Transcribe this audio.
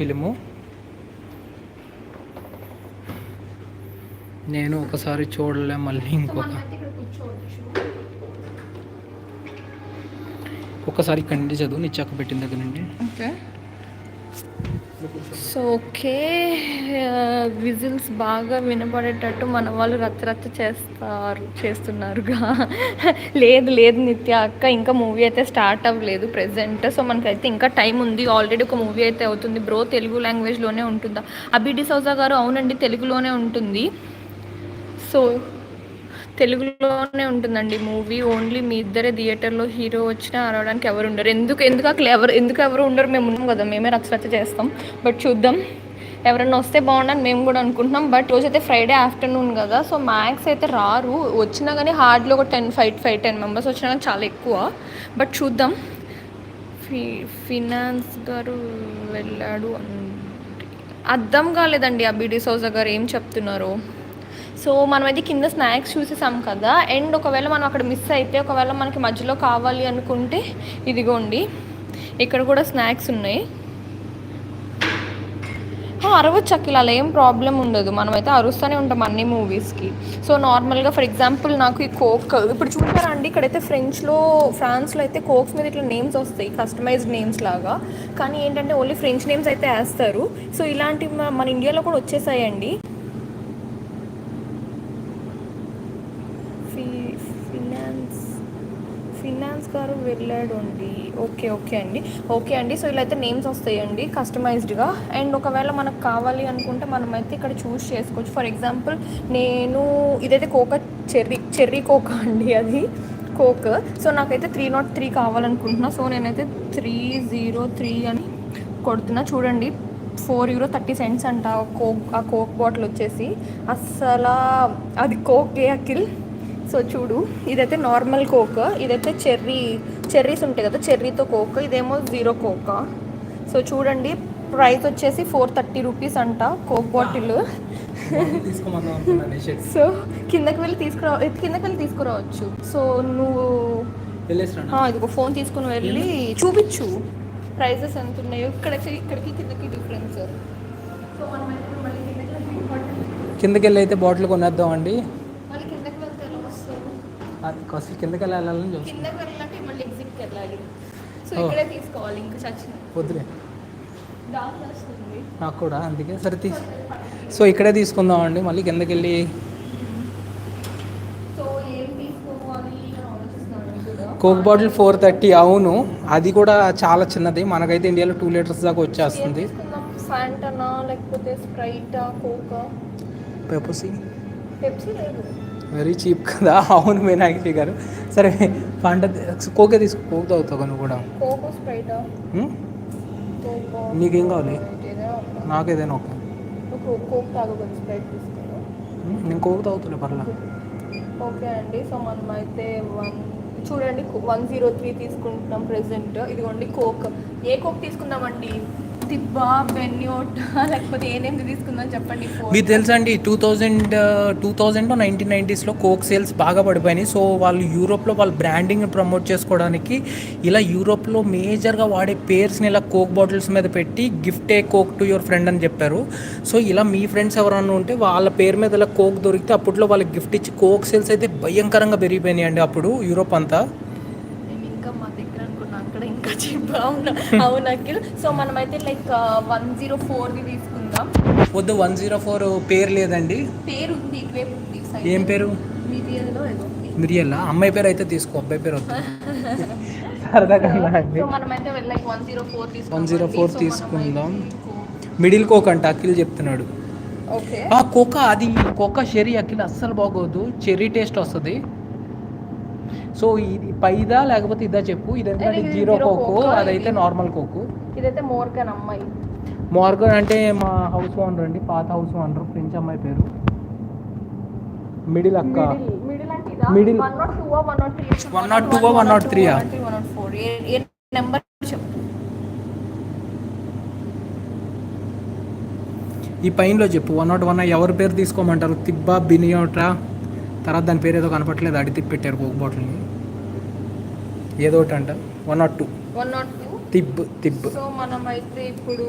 Film నేను ఒకసారి చూడలే, మళ్ళీ ఒకసారి కండి చదువు నిచ్చాక పెట్టిన దగ్గర నుండి. ఓకే. సో ఓకే, విజిల్స్ బాగా వినపడేటట్టు మన వాళ్ళు రచ్చ చేస్తున్నారుగా. లేదు లేదు నిత్య అక్క, ఇంకా మూవీ అయితే స్టార్ట్ అవ్వలేదు ప్రెజెంట్. సో మనకైతే ఇంకా టైం ఉంది. ఆల్రెడీ ఒక మూవీ అయితే అవుతుంది బ్రో, తెలుగు లాంగ్వేజ్లోనే ఉంటుందా? అబి డిసౌజా గారు అవునండి, తెలుగులోనే ఉంటుంది. సో తెలుగులోనే ఉంటుందండి మూవీ. ఓన్లీ మీ ఇద్దరే థియేటర్లో, హీరో వచ్చినా అరవడానికి ఎవరు ఉండరు. ఎందుకు ఎవరు ఉండరు? మేము ఉన్నాం కదా, మేమే రచ్చ చేస్తాం. బట్ చూద్దాం, ఎవరైనా వస్తే బాగుండని మేము కూడా అనుకుంటున్నాం. బట్ రోజైతే ఫ్రైడే ఆఫ్టర్నూన్ కదా, సో మ్యాక్స్ అయితే రారు. వచ్చినా కానీ హార్డ్లీ ఒక 10 మెంబర్స్ వచ్చినా కానీ చాలా ఎక్కువ. బట్ చూద్దాం. ఫినాన్స్ గారు వెళ్ళాడు అర్థం కాలేదండి అబి డిసౌజా గారు ఏం చెప్తున్నారు. సో మనమైతే కింద స్నాక్స్ చూసేసాం కదా, అండ్ ఒకవేళ మనం అక్కడ మిస్ అయితే, ఒకవేళ మనకి మధ్యలో కావాలి అనుకుంటే ఇదిగోండి ఇక్కడ కూడా స్నాక్స్ ఉన్నాయి. అరవచ్చు అఖిల, అలా ఏం ప్రాబ్లం ఉండదు. మనమైతే అరుస్తూనే ఉంటాం అన్ని మూవీస్కి. సో నార్మల్గా ఫర్ ఎగ్జాంపుల్ నాకు ఈ కోక్ ఇప్పుడు చూసారా అండి, ఇక్కడైతే ఫ్రాన్స్లో అయితే కోక్స్ మీద ఇట్లా నేమ్స్ వస్తాయి, కస్టమైజ్డ్ నేమ్స్ లాగా. కానీ ఏంటంటే ఓన్లీ ఫ్రెంచ్ నేమ్స్ అయితే వేస్తారు. సో ఇలాంటివి మన ఇండియాలో కూడా వచ్చేసాయండి. ఫినాన్స్ గారు వెళ్ళాడు అండి. ఓకే అండి. సో ఇలా అయితే నేమ్స్ వస్తాయండి కస్టమైజ్డ్గా. అండ్ ఒకవేళ మనకు కావాలి అనుకుంటే మనమైతే ఇక్కడ చూస్ చేసుకోవచ్చు. ఫర్ ఎగ్జాంపుల్ ఇదైతే చెర్రీ కోకా అండి, అది కోక్. సో నాకైతే 303 కావాలనుకుంటున్నా. సో నేనైతే 303 అని కొడుతున్నా. చూడండి, €4.30 అంట ఆ కోక్ బాటిల్ వచ్చేసి. అస్సలు అది కోకే అఖిల్. సో చూడు, ఇదైతే నార్మల్ కోక్, ఇదైతే చెర్రీస్ ఉంటాయి కదా, చెర్రీతో కోక్. ఇదేమో జీరో కోక్. సో చూడండి, ప్రైస్ వచ్చేసి ₹430 అంట కోక్ బాటిల్. సో కిందకి వెళ్ళి తీసుకురావచ్చు. సో నువ్వు ఇదిగో ఫోన్ తీసుకుని వెళ్ళి చూపించు ప్రైజెస్ ఎంత ఉన్నాయో. ఇక్కడికి కిందకి డిఫరెన్స్. సో మనం మళ్ళీ కిందకి వెళ్ళి అయితే బాటిల్ కొనేద్దాం అండి. మళ్ళీ కిందకి వెళ్తే ఎలా వస్తుంది? అసలు కిందకి వెళ్ళాలని చూస్తాం. కిందకి వెళ్ళాలంటే మళ్ళీ ఎగ్జిట్కి వెళ్ళాలి. సో ఇక్కడే తీసుకోవాలి, ఇంకా చచ్చిన వద్దులే, దాని వస్తుంది నాకు కూడా అందుకే సరే సో ఇక్కడే తీసుకుందాం అండి. మళ్ళీ కిందకి వెళ్ళి సో ఏం తీసుకోవాలి అని ఆలోచిస్తున్నాను కూడా. Coke bottle 430. అవును, అది కూడా చాలా చిన్నది. మనకైతే ఇండియాలో 2 లీటర్స్ దాకా వచ్చేస్తుంది. ఫ్యాంటనా లేకపోతే స్ప్రైటా, కోకా? పెప్సీ లేదు, వెరీ చీప్ కదా. అవును మీనాక్షి గారు. సరే ఫంట కోకే తీసుకో, కోక్ తాగుతావు నువ్వు కూడా. కోకో స్ప్రైటా? నీకేం కావాలి? నాకేదైనా ఓకే. కోక్ తాగదు, స్ప్రైట్ తీసుకోను. నేను కోక్ తాగుతులే, పర్లా. ఓకే అండి. సో మనమైతే చూడండి 103 తీసుకుంటున్నాం ప్రెసెంట్. ఇదిగోండి కోక్. ఏ కోక్ తీసుకుందామండి? తిబ్బా, బెన్యోటా, లేకపోతే ఏ నేమ్ తీసుకుందాం చెప్పండి. మీకు తెలుసా అండి, 1990s కోక్ సేల్స్ బాగా పడిపోయినాయి. సో వాళ్ళు యూరోప్లో వాళ్ళ బ్రాండింగ్ ప్రమోట్ చేసుకోవడానికి ఇలా యూరోప్లో మేజర్గా వాడే పేర్స్ని ఇలా కోక్ బాటిల్స్ మీద పెట్టి gift A coke to your friend అని చెప్పారు. సో ఇలా మీ ఫ్రెండ్స్ ఎవరన్నా ఉంటే వాళ్ళ పేరు మీద ఇలా కోక్ దొరికితే అప్పట్లో వాళ్ళకి గిఫ్ట్ ఇచ్చి కోక్ సేల్స్ అయితే భయంకరంగా పెరిగిపోయినాయి అండి అప్పుడు యూరోప్ అంతా. ఇంకా చీప్. అవును అఖిల్. సో మనమైతే లైక్ 104 తీసుకుందాం. వద్దు, 104 పేరు లేదండి. పేరు ఉంది, ఇటువైపు ఉంది. ఏం పేరు? మిరియల్. అమ్మాయి పేరు అయితే తీసుకో, అబ్బాయి పేరు వద్దు. సో మనమైతే లైక్ 104 తీసుకుందాం. మిడిల్ కోక్ అంట అఖిల్ చెప్తున్నాడు. ఓకే. కోకా చెర్రీ అఖిల్ అస్సలు బాగోదు, చెర్రీ టేస్ట్ వస్తుంది. సో ఇది పైదా లేకపోతే ఇదా చెప్పు. ఇదంటే జీరో కోకు, అదైతే నార్మల్ కోకు. ఇదైతే మోర్గన్ అమ్మాయి. మోర్గన్ అంటే మా హౌస్ ఓనర్ అండి, పాత హౌస్ ఓనర్, ఫ్రెంచ్ అమ్మాయి పేరు. మిడిల్ అక్క. మిడిల్ 102 103 నెంబర్ చెప్పు. ఈ పైనలో చెప్పు. 101 ఎవరి పేరు తీసుకోమంటారు? తిబ్బా, బినియోట్రా, తర్వాత దాని పేరు ఏదో కనపట్లేదు, అడి తిప్పి పెట్టారు కోక్ బాటిల్ని, ఏదో ఒకటి అంట. 102 తిబ్. సో మనమైతే ఇప్పుడు